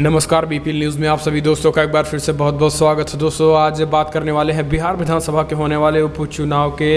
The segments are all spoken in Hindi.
नमस्कार, बीपीएल न्यूज़ में आप सभी दोस्तों का एक बार फिर से बहुत बहुत स्वागत है। दोस्तों, आज बात करने वाले हैं बिहार विधानसभा के होने वाले उपचुनाव के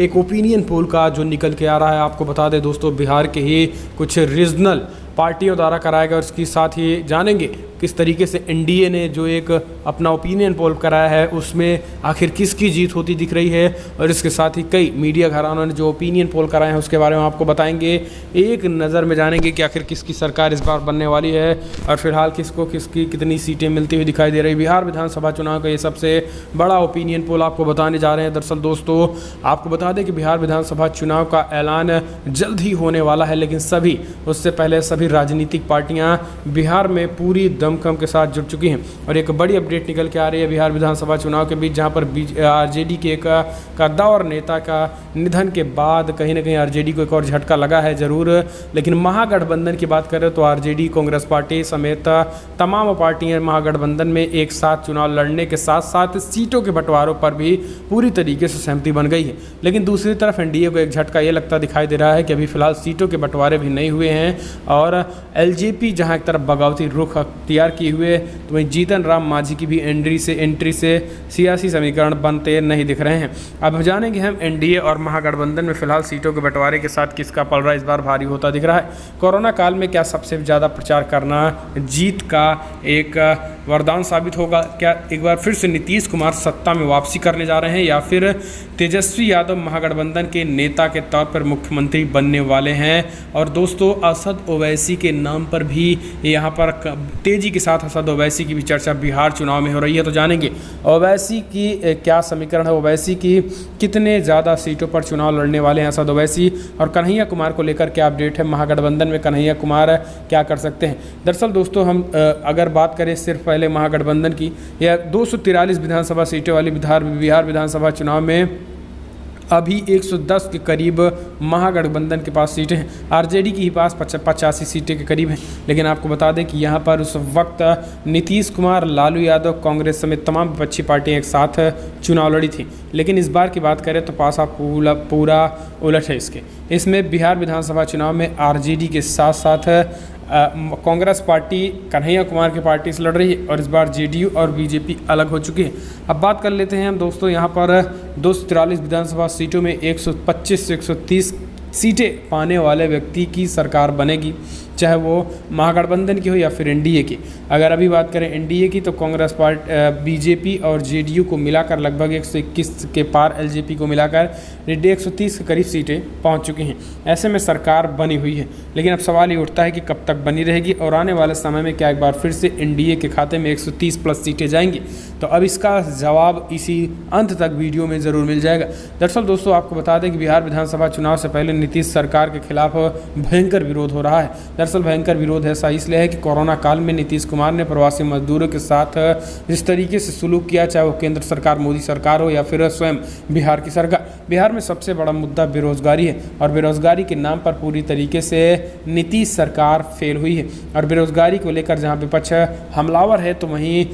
एक ओपिनियन पोल का जो निकल के आ रहा है। आपको बता दें दोस्तों, बिहार के ही कुछ रीजनल पार्टियों द्वारा कराया गया और इसके साथ ही जानेंगे किस तरीके से एनडीए ने जो एक अपना ओपिनियन पोल कराया है उसमें आखिर किसकी जीत होती दिख रही है, और इसके साथ ही कई मीडिया घरानों ने जो ओपिनियन पोल कराए हैं उसके बारे में आपको बताएंगे। एक नज़र में जानेंगे कि आखिर किसकी सरकार इस बार बनने वाली है और फिलहाल किसको किसकी कितनी सीटें मिलती हुई दिखाई दे रही। बिहार विधानसभा चुनाव का ये सबसे बड़ा ओपिनियन पोल आपको बताने जा रहे हैं। दरअसल दोस्तों, आपको बता दें कि बिहार विधानसभा चुनाव का ऐलान जल्द ही होने वाला है, लेकिन उससे पहले सभी राजनीतिक पार्टियां बिहार में पूरी दमखम के साथ जुट चुकी हैं और एक बड़ी अपडेट निकल के आ रही है बिहार विधानसभा चुनाव के बीच, जहां पर आरजेडी के एक कद्दावर नेता का निधन के बाद कहीं ना कहीं आरजेडी को एक और झटका लगा है जरूर। लेकिन महागठबंधन की बात करें तो आरजेडी, कांग्रेस पार्टी समेत तमाम पार्टियां महागठबंधन में एक साथ चुनाव लड़ने के साथ साथ सीटों के बंटवारों पर भी पूरी तरीके से सहमति बन गई है। लेकिन दूसरी तरफ एनडीए को एक झटका ये लगता दिखाई दे रहा है कि अभी फिलहाल सीटों के बंटवारे भी नहीं हुए हैं और एलजेपी जहां एक तरफ बगावती रुख अख्तियार किए हुए, तो वहीं जीतन राम मांझी की भी एंट्री से सियासी समीकरण बनते नहीं दिख रहे हैं। अब जानेंगे हम एनडीए और महागठबंधन में फिलहाल सीटों के बंटवारे के साथ किसका पलड़ा इस बार भारी होता दिख रहा है। कोरोना काल में क्या सबसे ज़्यादा प्रचार करना जीत का एक वरदान साबित होगा? क्या एक बार फिर से नीतीश कुमार सत्ता में वापसी करने जा रहे हैं या फिर तेजस्वी यादव महागठबंधन के नेता के तौर पर मुख्यमंत्री बनने वाले हैं? और दोस्तों, असद ओवैसी के नाम पर भी यहाँ पर तेजी के साथ असद ओवैसी की भी चर्चा बिहार चुनाव में हो रही है। तो जानेंगे ओवैसी की क्या समीकरण है, ओवैसी की कितने ज़्यादा सीटों पर चुनाव लड़ने वाले हैं असद ओवैसी, और कन्हैया कुमार को लेकर क्या अपडेट है, महागठबंधन में कन्हैया कुमार क्या कर सकते हैं। दरअसल दोस्तों, हम अगर बात करें सिर्फ पहले महागठबंधन की, या 243 विधानसभा सीटें वाली बिहार विधानसभा चुनाव में अभी 110 के करीब महागठबंधन के पास सीटें हैं। आरजेडी की ही पास 85 सीटें के करीब हैं। लेकिन आपको बता दें कि यहाँ पर उस वक्त नीतीश कुमार, लालू यादव, कांग्रेस समेत तमाम विपक्षी पार्टियां एक साथ चुनाव लड़ी थी। लेकिन इस बार की बात करें तो पासा पूरा उलट है इसमें बिहार विधानसभा चुनाव में आरजेडी के साथ साथ कांग्रेस पार्टी कन्हैया कुमार की पार्टी से लड़ रही है और इस बार जेडीयू और बीजेपी अलग हो चुकी है। अब बात कर लेते हैं हम दोस्तों, यहाँ पर 243 विधानसभा सीटों में 125 से 130 सीटें पाने वाले व्यक्ति की सरकार बनेगी, चाहे वो महागठबंधन की हो या फिर एनडीए की। अगर अभी बात करें एनडीए की तो कांग्रेस पार्टी, बीजेपी और जेडीयू को मिलाकर लगभग 121 के पार, एलजेपी को मिलाकर 130 के करीब सीटें पहुंच चुकी हैं। ऐसे में सरकार बनी हुई है, लेकिन अब सवाल ये उठता है कि कब तक बनी रहेगी और आने वाले समय में क्या एक बार फिर से एनडीए के खाते में 130 प्लस सीटें जाएंगी? तो अब इसका जवाब इसी अंत तक वीडियो में ज़रूर मिल जाएगा। दरअसल दोस्तों, आपको बता दें कि बिहार विधानसभा चुनाव से पहले नीतीश सरकार के खिलाफ भयंकर विरोध हो रहा है। दरअसल भयंकर विरोध ऐसा इसलिए है कि कोरोना काल में नीतीश कुमार ने प्रवासी मजदूरों के साथ जिस तरीके से सुलूक किया, चाहे वो केंद्र सरकार, मोदी सरकार हो या फिर स्वयं बिहार की सरकार, बिहार में सबसे बड़ा मुद्दा बेरोजगारी है और बेरोजगारी के नाम पर पूरी तरीके से नीतीश सरकार फेल हुई है। और बेरोजगारी को लेकर जहां विपक्ष हमलावर है तो वहीं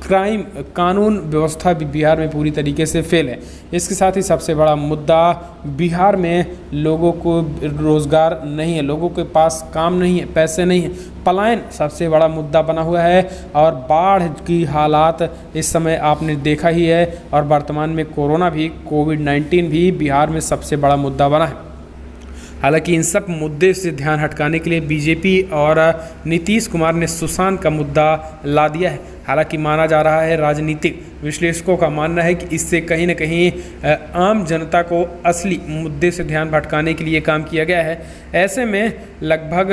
क्राइम, कानून व्यवस्था भी बिहार में पूरी तरीके से फेल है। इसके साथ ही सबसे बड़ा मुद्दा बिहार में लोगों को रोजगार नहीं है, लोगों के पास काम नहीं है, पैसे नहीं है, पलायन सबसे बड़ा मुद्दा बना हुआ है। और बाढ़ की हालात इस समय आपने देखा ही है और वर्तमान में कोविड-19 भी बिहार में सबसे बड़ा मुद्दा बना है। हालांकि इन सब मुद्दे से ध्यान हटकाने के लिए बीजेपी और नीतीश कुमार ने सुशांत का मुद्दा ला दिया है। हालांकि माना जा रहा है, राजनीतिक विश्लेषकों का मानना है कि इससे कहीं न कहीं आम जनता को असली मुद्दे से ध्यान भटकाने के लिए काम किया गया है। ऐसे में लगभग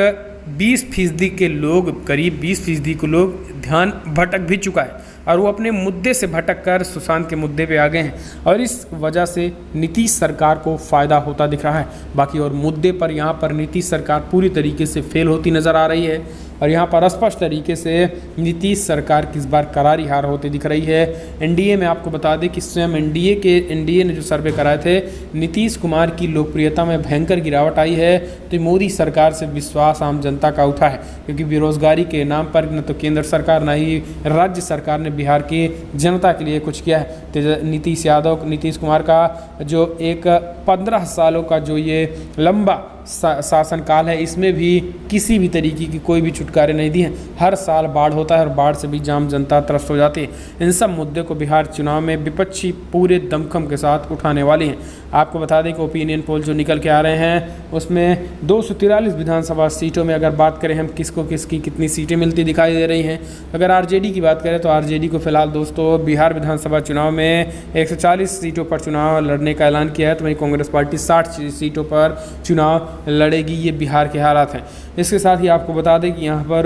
20% के लोग, करीब 20% के लोग ध्यान भटक भी चुका है और वो अपने मुद्दे से भटक कर सुशांत के मुद्दे पे आ गए हैं और इस वजह से नीतीश सरकार को फ़ायदा होता दिख रहा है। बाकी और मुद्दे पर यहाँ पर नीतीश सरकार पूरी तरीके से फेल होती नज़र आ रही है और यहाँ पर स्पष्ट तरीके से नीतीश सरकार की इस बार करारी हार होती दिख रही है। एनडीए में आपको बता दें कि स्वयं एनडीए ने जो सर्वे कराए थे, नीतीश कुमार की लोकप्रियता में भयंकर गिरावट आई है। तो मोदी सरकार से विश्वास आम जनता का उठा है, क्योंकि बेरोजगारी के नाम पर न तो केंद्र सरकार न ही राज्य सरकार ने बिहार की जनता के लिए कुछ किया है। तो नीतीश कुमार का जो एक 15 सालों का जो ये लंबा शासनकाल है इसमें भी किसी भी तरीके की कोई भी छुटकारे नहीं दी हैं। हर साल बाढ़ होता है और बाढ़ से भी जाम जनता त्रस्त हो जाती है। इन सब मुद्दे को बिहार चुनाव में विपक्षी पूरे दमखम के साथ उठाने वाली हैं। आपको बता दें कि ओपिनियन पोल जो निकल के आ रहे हैं उसमें 243 विधानसभा सीटों में अगर बात करें हम किसको किसकी कितनी सीटें मिलती दिखाई दे रही हैं। अगर आरजेडी की बात करें तो आरजेडी को फिलहाल दोस्तों बिहार विधानसभा चुनाव में 140 सीटों पर चुनाव लड़ने का ऐलान किया है, तो वहीं कांग्रेस पार्टी 60 सीटों पर चुनाव लड़ेगी। ये बिहार के हालात हैं। इसके साथ ही आपको बता दें कि यहाँ पर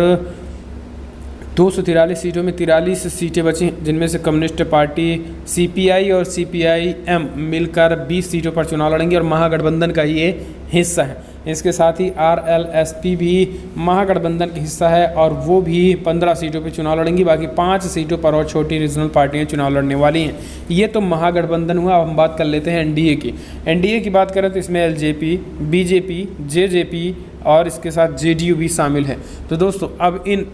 243 सीटों में 43 सीटें बची हैं, जिनमें से कम्युनिस्ट पार्टी सीपीआई और सीपीआईएम मिलकर 20 सीटों पर चुनाव लड़ेंगे और महागठबंधन का ये हिस्सा है। इसके साथ ही आरएलएसपी भी महागठबंधन का हिस्सा है और वो भी 15 सीटों पर चुनाव लड़ेंगी। बाकी 5 सीटों पर और छोटी रीजनल पार्टियां चुनाव लड़ने वाली हैं। ये तो महागठबंधन हुआ। अब हम बात कर लेते हैं एनडीए की। एनडीए की बात करें तो इसमें एलजेपी, बीजेपी, जेजेपी और इसके साथ जेडीयू भी शामिल है। तो दोस्तों अब इन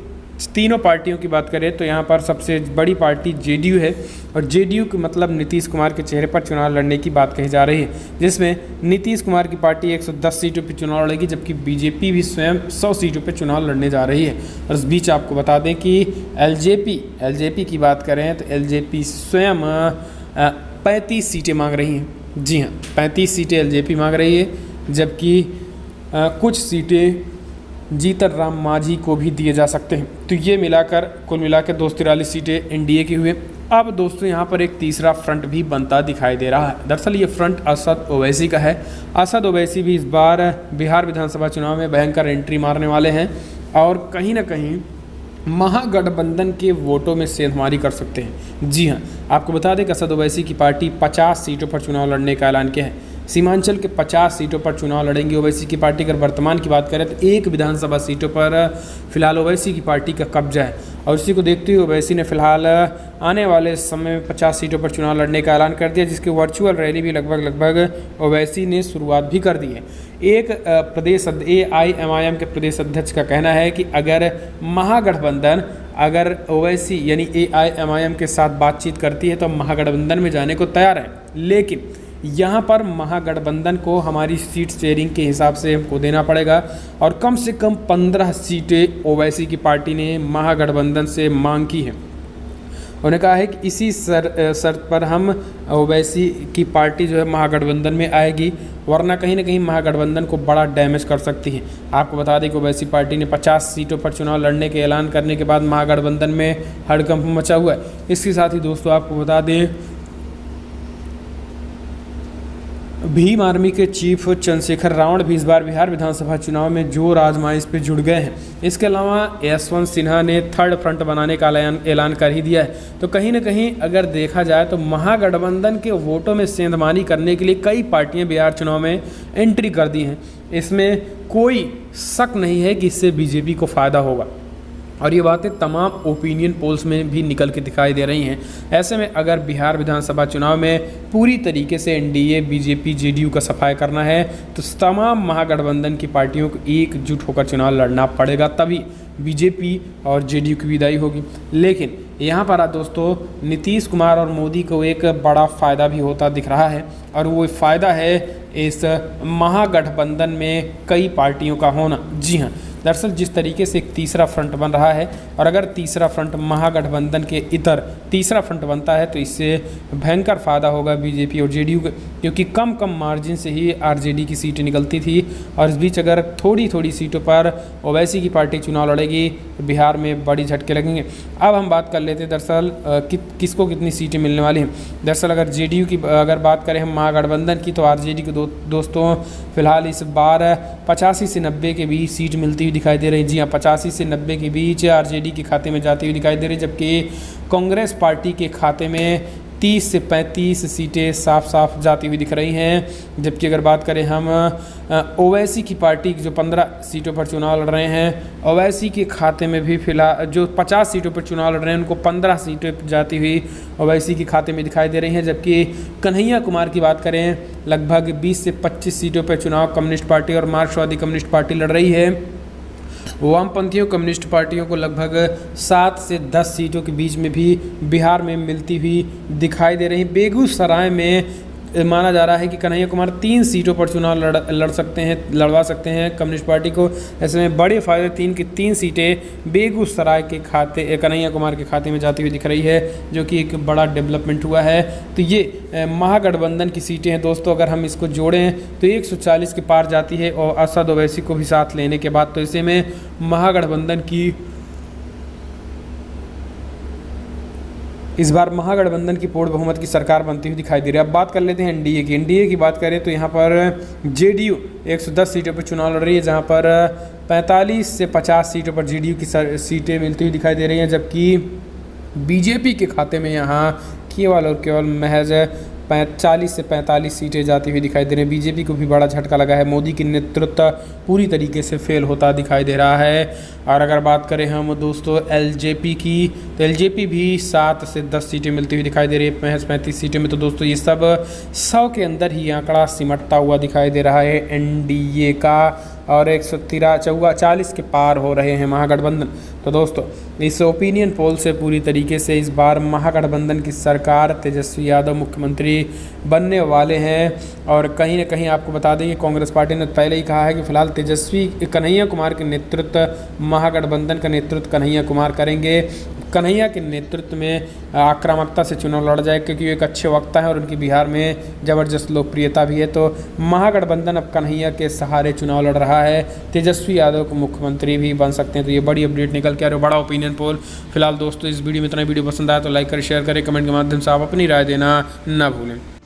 तीनों पार्टियों की बात करें तो यहाँ पर सबसे बड़ी पार्टी जेडीयू है और जेडीयू के मतलब नीतीश कुमार के चेहरे पर चुनाव लड़ने की बात कही जा रही है, जिसमें नीतीश कुमार की पार्टी 110 सीटों पर चुनाव लड़ेगी, जबकि बीजेपी भी स्वयं 100 सीटों पर चुनाव लड़ने जा रही है। और इस बीच आपको बता दें कि एलजेपी की बात करें तो एलजेपी स्वयं 35 सीटें मांग रही हैं। जी हाँ, 35 सीटें एलजेपी मांग रही है, जबकि कुछ सीटें जीतन राम मांझी को भी दिए जा सकते हैं। तो ये मिलाकर कुल मिलाकर 243 सीटें एनडीए की हुए। अब दोस्तों यहाँ पर एक तीसरा फ्रंट भी बनता दिखाई दे रहा है। दरअसल ये फ्रंट असद ओवैसी का है। असद ओवैसी भी इस बार बिहार विधानसभा चुनाव में भयंकर एंट्री मारने वाले हैं और कहीं ना कहीं महागठबंधन के वोटों में सेंधमारी कर सकते हैं। जी हाँ, आपको बता दें कि असद ओवैसी की पार्टी 50 सीटों पर चुनाव लड़ने का ऐलान किया है। सीमांचल के 50 सीटों पर चुनाव लड़ेंगे ओवैसी की पार्टी। अगर वर्तमान की बात करें तो एक विधानसभा सीटों पर फिलहाल ओवैसी की पार्टी का कब्जा है और उसी को देखते हुए ओवैसी ने फिलहाल आने वाले समय में 50 सीटों पर चुनाव लड़ने का ऐलान कर दिया, जिसकी वर्चुअल रैली भी लगभग ओवैसी ने शुरुआत भी कर दी है। एक प्रदेश AIMIM के प्रदेश अध्यक्ष का कहना है कि अगर महागठबंधन अगर ओवैसी यानी AIMIM के साथ बातचीत करती है तो महागठबंधन में जाने को तैयार है, लेकिन यहाँ पर महागठबंधन को हमारी सीट शेयरिंग के हिसाब से हमको देना पड़ेगा और कम से कम 15 सीटें ओवैसी की पार्टी ने महागठबंधन से मांग की है। उन्होंने कहा है कि इसी शर्त पर हम ओवैसी की पार्टी जो है महागठबंधन में आएगी, वरना कहीं ना कहीं महागठबंधन को बड़ा डैमेज कर सकती है। आपको बता दें कि ओवैसी पार्टी ने 50 सीटों पर चुनाव लड़ने के ऐलान करने के बाद महागठबंधन में हड़कंप मचा हुआ है। इसके साथ ही दोस्तों आपको बता दें भीम आर्मी के चीफ चंद्रशेखर रावण भी इस बार बिहार विधानसभा चुनाव में जोर आजमाइश पे जुड़ गए हैं। इसके अलावा यशवंत सिन्हा ने थर्ड फ्रंट बनाने का ऐलान कर ही दिया है। तो कहीं ना कहीं अगर देखा जाए तो महागठबंधन के वोटों में सेंधमारी करने के लिए कई पार्टियां बिहार चुनाव में एंट्री कर दी हैं। इसमें कोई शक नहीं है कि इससे बीजेपी को फ़ायदा होगा और ये बातें तमाम ओपिनियन पोल्स में भी निकल के दिखाई दे रही हैं। ऐसे में अगर बिहार विधानसभा चुनाव में पूरी तरीके से एनडीए, बीजेपी, जेडीयू का सफाई करना है तो तमाम महागठबंधन की पार्टियों को एकजुट होकर चुनाव लड़ना पड़ेगा, तभी बीजेपी और जेडीयू की विदाई होगी। लेकिन यहाँ पर दोस्तों नीतीश कुमार और मोदी को एक बड़ा फ़ायदा भी होता दिख रहा है और वो फ़ायदा है इस महागठबंधन में कई पार्टियों का होना। जी हाँ, दरअसल जिस तरीके से एक तीसरा फ्रंट बन रहा है और अगर तीसरा फ्रंट महागठबंधन के इतर तीसरा फ्रंट बनता है तो इससे भयंकर फ़ायदा होगा बीजेपी और जेडीयू को, क्योंकि कम मार्जिन से ही आरजेडी की सीटें निकलती थी और इस बीच अगर थोड़ी सीटों पर ओवैसी की पार्टी चुनाव लड़ेगी तो बिहार में बड़ी झटके लगेंगे। अब हम बात कर लेते हैं दरअसल किसको कितनी सीटें मिलने वाली हैं। दरअसल अगर जेडीयू की अगर बात करें हम महागठबंधन की तो आरजेडी को दोस्तों फिलहाल इस बार 85 से 90 के बीच सीट मिलती हुई दिखाई दे रही है। जी हाँ, 85 से 90 के बीच आरजेडी के खाते में जाती हुई दिखाई दे रही है, जबकि कांग्रेस पार्टी के खाते में 30 से 35 सीटें साफ जाती हुई दिख रही हैं। जबकि अगर बात करें हम ओवैसी की पार्टी जो 15 सीटों पर चुनाव लड़ रहे हैं, ओवैसी के खाते में भी फिलहाल जो 50 सीटों पर चुनाव लड़ रहे हैं उनको 15 सीटें जाती हुई ओवैसी के खाते में दिखाई दे रही हैं। जबकि कन्हैया कुमार की बात करें लगभग 20 से 25 सीटों पर चुनाव कम्युनिस्ट पार्टी और मार्क्सवादी कम्युनिस्ट पार्टी लड़ रही है। वामपंथियों कम्युनिस्ट पार्टियों को लगभग 7 से 10 सीटों के बीच में भी बिहार में मिलती हुई दिखाई दे रही। बेगूसराय में माना जा रहा है कि कन्हैया कुमार 3 सीटों पर चुनाव लड़वा सकते हैं कम्युनिस्ट पार्टी को। ऐसे में बड़े फायदे 3 की 3 सीटें बेगूसराय के खाते कन्हैया कुमार के खाते में जाती हुई दिख रही है, जो कि एक बड़ा डेवलपमेंट हुआ है। तो ये महागठबंधन की सीटें हैं दोस्तों, अगर हम इसको जोड़ें तो 140 के पार जाती है और असद ओवैसी को भी साथ लेने के बाद। तो ऐसे में महागठबंधन की इस बार महागठबंधन की पूर्ण बहुमत की सरकार बनती हुई दिखाई दे रही है। अब बात कर लेते हैं एनडीए की। एनडीए की बात करें तो यहाँ पर जेडीयू 110 सीटों पर चुनाव लड़ रही है, जहाँ पर 45 से 50 सीटों पर जेडीयू की सीटें मिलती हुई दिखाई दे रही हैं, जबकि बीजेपी के खाते में यहाँ केवल और केवल महज 40 से 45 सीटें जाती हुई दिखाई दे रही हैं। बीजेपी को भी बड़ा झटका लगा है, मोदी की नेतृत्व पूरी तरीके से फेल होता दिखाई दे रहा है। और अगर बात करें हम दोस्तों एलजेपी की, तो एलजेपी भी 7 से 10 सीटें मिलती हुई दिखाई दे रही है, महज 35 सीटें में। तो दोस्तों ये सब 100 के अंदर ही आंकड़ा सिमटता हुआ दिखाई दे रहा है एनडीए का, और 140 के पार हो रहे हैं महागठबंधन। तो दोस्तों इस ओपिनियन पोल से पूरी तरीके से इस बार महागठबंधन की सरकार, तेजस्वी यादव मुख्यमंत्री बनने वाले हैं। और कहीं ना कहीं आपको बता दें कि कांग्रेस पार्टी ने पहले ही कहा है कि फिलहाल तेजस्वी कन्हैया कुमार के नेतृत्व, महागठबंधन का नेतृत्व कन्हैया कुमार करेंगे। कन्हैया के नेतृत्व में आक्रामकता से चुनाव लड़ जाए, क्योंकि एक अच्छे वक्ता है और उनकी बिहार में ज़बरदस्त लोकप्रियता भी है। तो महागठबंधन अब कन्हैया के सहारे चुनाव लड़ रहा है, तेजस्वी यादव को मुख्यमंत्री भी बन सकते हैं। तो ये बड़ी अपडेट निकल के आ रही है, बड़ा ओपिनियन पोल। फिलहाल दोस्तों इस वीडियो में इतना, वीडियो पसंद आया तो लाइक करें, शेयर करें, कमेंट के माध्यम से आप अपनी राय देना ना भूलें।